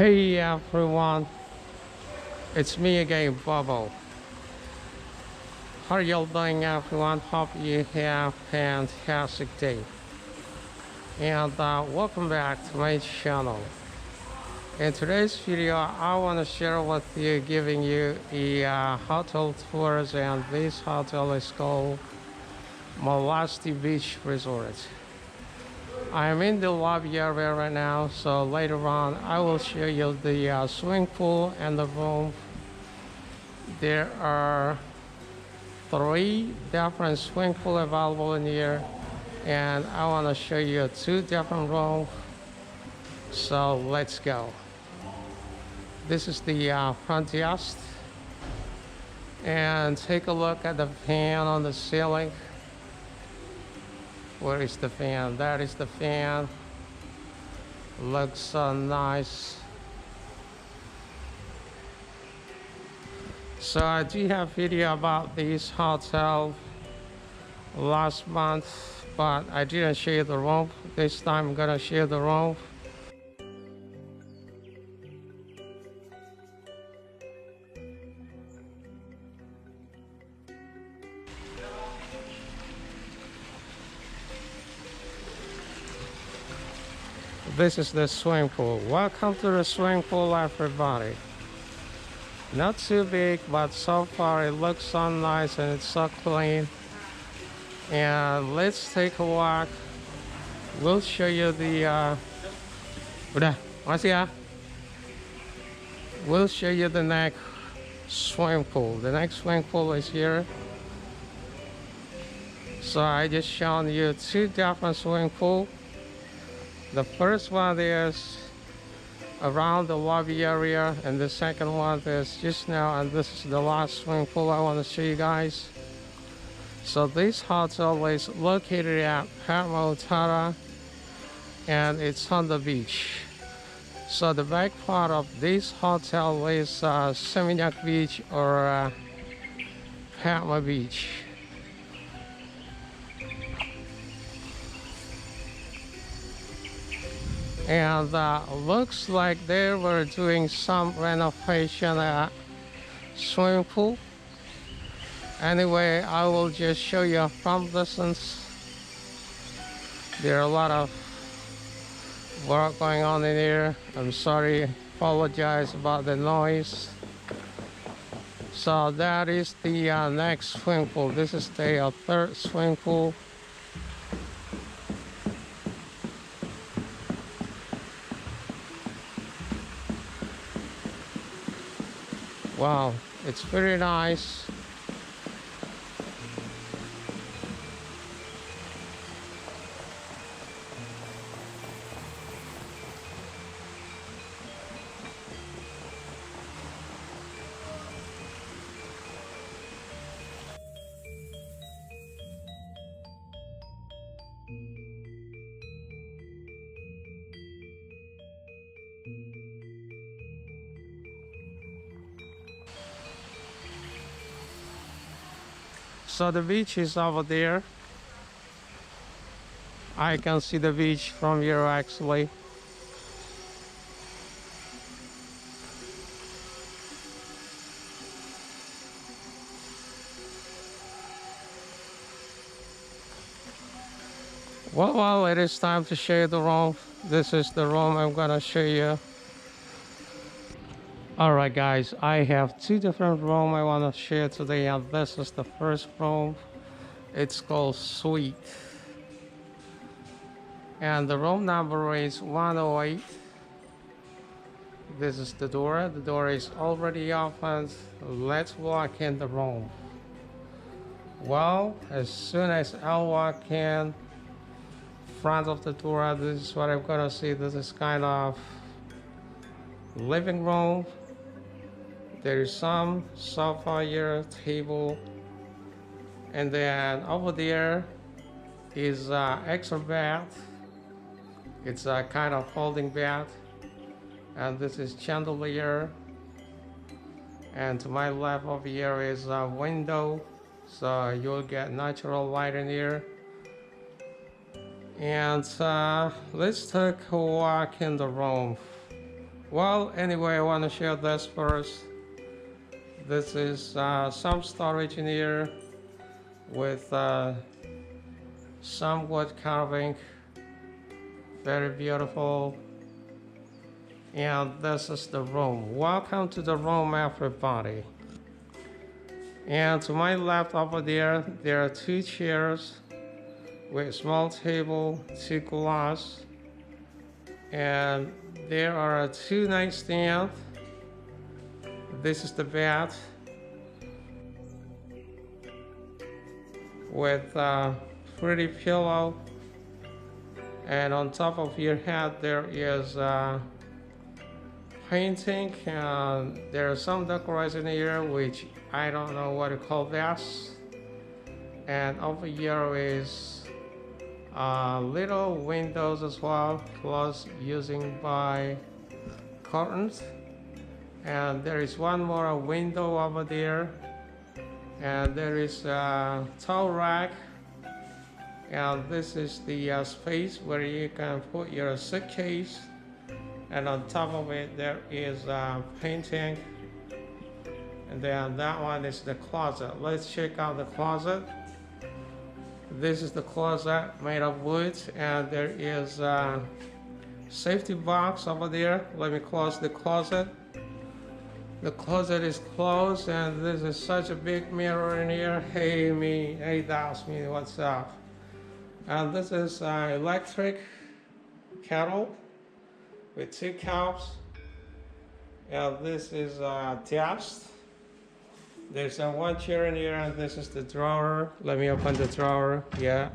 Hey everyone, it's me again, Bobo. How are y'all doing, everyone? Hope you have a fantastic day. And welcome back to my channel. In today's video, I want to share with you, giving you a hotel tours, and this hotel is called Melasti Beach Resort. I'm in the lobby area right now, so later on I will show you the swimming pool and the room. There are three different swimming pool available in here, and I want to show you two different rooms. So let's go. This is the front desk, and take a look at the fan on the ceiling. Where is the fan? That is the fan. Looks so nice. So I do have video about this hotel last month, but I didn't show you the room. This time I'm gonna show you the room. This is the swimming pool. Welcome to the swimming pool, everybody. Not too big, but so far it looks so nice and it's so clean. And let's take a walk. We'll show you the udah, masih ya? We'll show you the next swimming pool. The next swimming pool is here. So I just shown you two different swimming pools. The first one is around the lobby area, and the second one is just now, and this is the last swimming pool I want to show you guys. So this hotel is located at Padma Legian, and it's on the beach. So the back part of this hotel is Seminyak Beach or Padma Beach. And looks like they were doing some renovation at swimming pool. Anyway, I will just show you from distance. There are a lot of work going on in here. I'm sorry, apologize about the noise. So that is the next swimming pool. This is the third swimming pool. Wow, it's very nice. So the beach is over there. I can see the beach from here actually. Well, it is time to show you the room. This is the room I'm gonna show you. Alright guys, I have two different rooms I want to share today, and this is the first room. It's called Suite. And the room number is 108. This is the door. The door is already opened. Let's walk in the room. Well, as soon as I walk in front of the door, this is what I'm gonna see. This is kind of living room. There is some sofa here, table, and then over there is extra bed. It's a kind of folding bed, and this is chandelier. And to my left over here is a window, so you'll get natural light in here. And let's take a walk in the room. Well, anyway, I want to share this first. This is some storage in here with some wood carving, very beautiful. And this is the room. Welcome to the room, everybody. And to my left over there are two chairs with a small table, two glass, and there are two nightstands. This is the bed with a pretty pillow, and on top of your head there is a painting, and there are some decoration here which I don't know what to call that. And over here is little windows as well, closed using by curtains. And there is one more window over there, and there is a towel rack, and this is the space where you can put your suitcase, and on top of it there is a painting, and then that one is the closet. Let's check out the closet. This is the closet made of wood, and there is a safety box over there. Let me close the closet. The closet is closed, and this is such a big mirror in here. Hey me, hey that's me, what's up? And this is an electric kettle with two cups. And this is a desk. There's one chair in here, and this is the drawer. Let me open the drawer, yeah.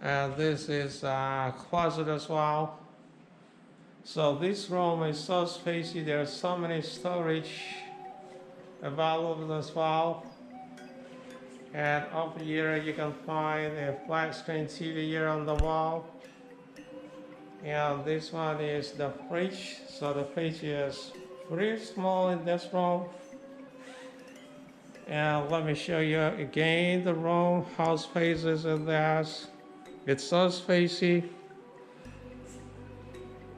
And this is a closet as well. So this room is so spacey. There's so many storage available as well. And over here you can find a flat screen TV here on the wall. And this one is the fridge. So the fridge is pretty small in this room. And let me show you again the room, how spacious it is. It's so spacey.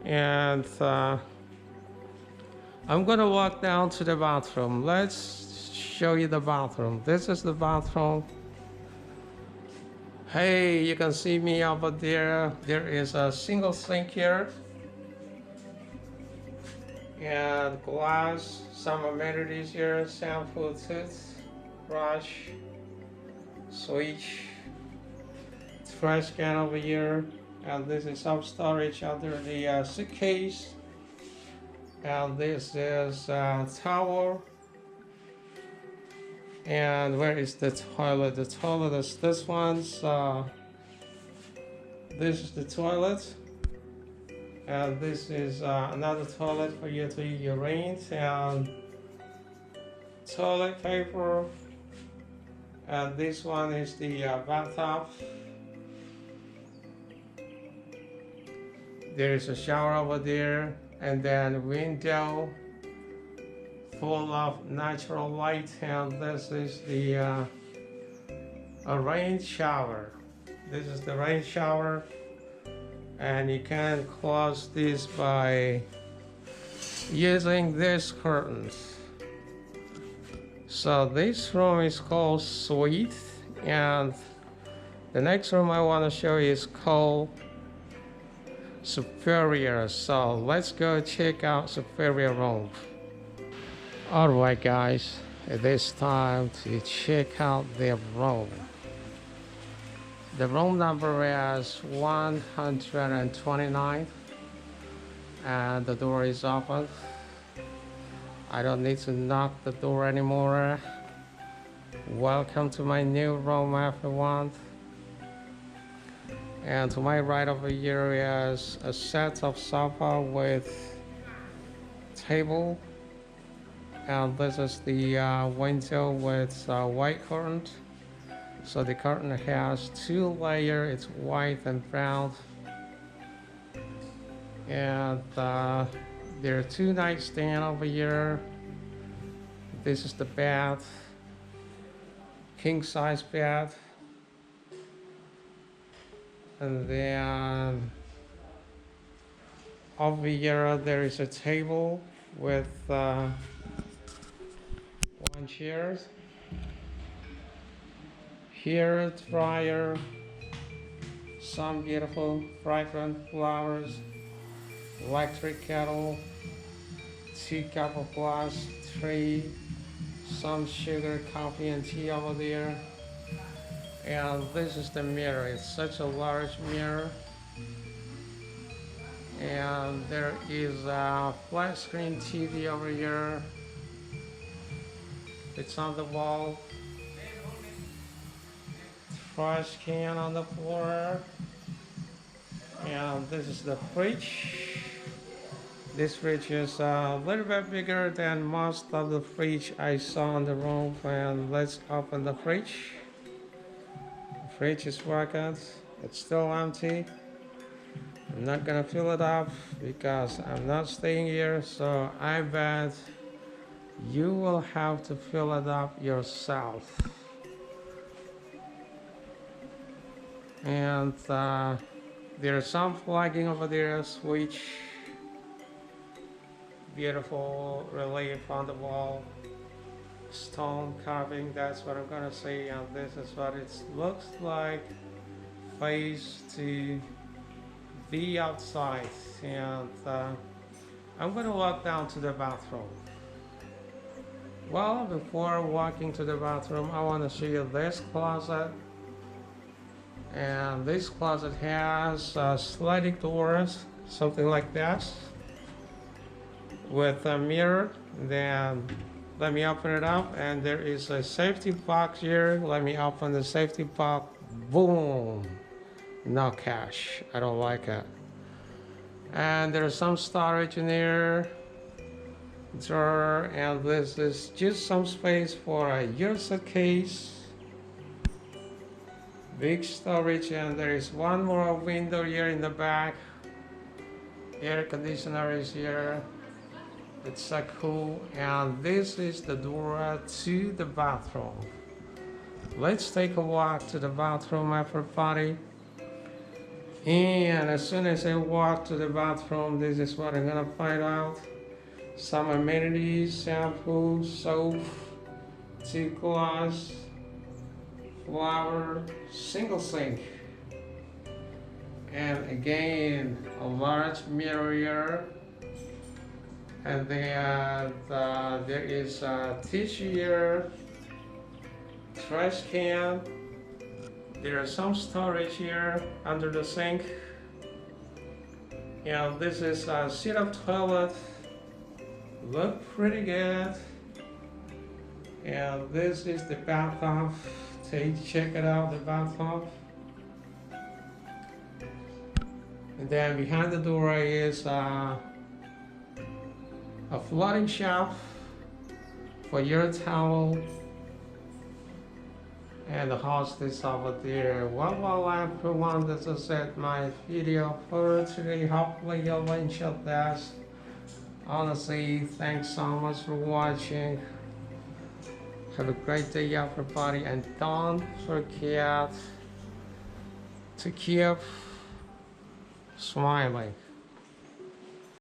And I'm gonna walk down to the bathroom. Let's show you the bathroom. This is the bathroom. Hey, you can see me over there. There is a single sink here, and glass, some amenities here, shampoo, toothbrush, switch, trash can over here. And this is some storage under the suitcase. And this is a towel. And where is the toilet? The toilet is this one. So this is the toilet. And this is another toilet for you to urine, and toilet paper. And this one is the bathtub. There is a shower over there, and then window full of natural light, and this is the a rain shower. This is the rain shower, and you can close this by using these curtains. So this room is called suite, and the next room I want to show you is called superior. So let's go check out superior room. Alright guys, it is time to check out the room. The room number is 129, and the door is open. I don't need to knock the door anymore. Welcome to my new room, everyone. And to my right over here is a set of sofa with table, and this is the window with white curtain. So the curtain has two layers, it's white and brown. And there are two nightstands over here. This is the bed, king size bed. And then Over here there is a table with one chair. Here a dryer, some beautiful fragrant flowers, electric kettle, 2 cup of glass, 3, some sugar, coffee and tea over there. And this is the mirror. It's such a large mirror. And there is a flat screen TV over here. It's on the wall. Trash can on the floor. And this is the fridge. This fridge is a little bit bigger than most of the fridge I saw in the room. And let's open the fridge. The fridge is working. It's still empty. I'm not gonna fill it up because I'm not staying here, so I bet you will have to fill it up yourself. And there's some flagging over there, switch, beautiful relief on the wall, stone carving, that's what I'm gonna say, and this is what it looks like face to the outside. And I'm gonna walk down to the bathroom. Well, before walking to the bathroom, I want to show you this closet. And this closet has sliding doors, something like that, with a mirror. Then let me open it up, and there is a safety box here. Let me open the safety box. Boom! No cash. I don't like it. And there's some storage in here. Drawer, and this is just some space for your suitcase. Big storage, and there is one more window here in the back. Air conditioner is here. It's so cool. And this is the door to the bathroom. Let's take a walk to the bathroom, everybody. And as soon as I walk to the bathroom, this is what I'm gonna find out. Some amenities, shampoo, soap, tea glass, flower, single sink, and again a large mirror here. And then there is a tissue here, trash can. There is some storage here under the sink. And this is a sit-up toilet. Look pretty good. And this is the bathtub. Check it out, the bathtub. And then behind the door is a floating shelf for your towel. And the host is over there. Well, everyone, this is it, my video for today. Hopefully you'll enjoy this. Honestly, thanks so much for watching. Have a great day, everybody, and don't forget to keep smiling.